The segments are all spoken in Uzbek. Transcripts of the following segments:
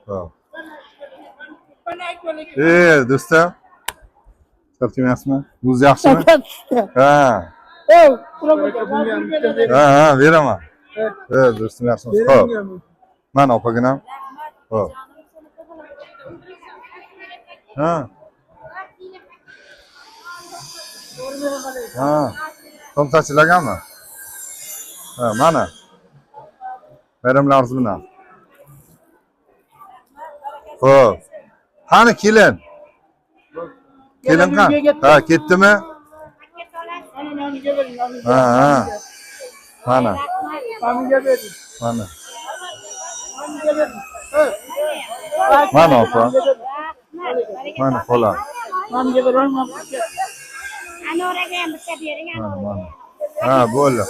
Hop. Do'stlar. Hisob kelmayapsizmi? Buz yaxshimi? Ha. Ha, beraman. Do'stim yaxshimisiz? Xo'p. Mana opaginam. Xo'p. Ha. Ha. Tomtachilaganmi? Ha, mana. Bayramlarimiz bilan. Xo'p. Qani kelin? Kelin qani? Ha, ketdimi? Ha, ha. Mana. Mana. Mana opa. Mana xola. Mana. Ha, bo'ldi.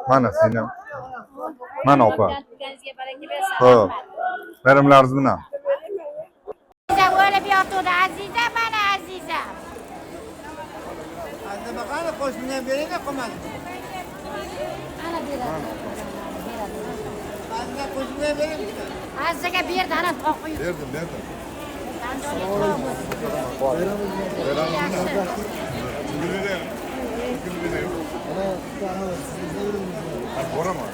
Mana seni. Mana opa. Xo'p. Bayramlarimiz bilan. O'lib yotuvdi Aziza, mana Aziza. Anne bakana qo'shnidan bering-a qolmadi. Ana beradi. Anne qo'shnidan bering. Azizaga berdi, ana to'qib. Berdim. Boraman.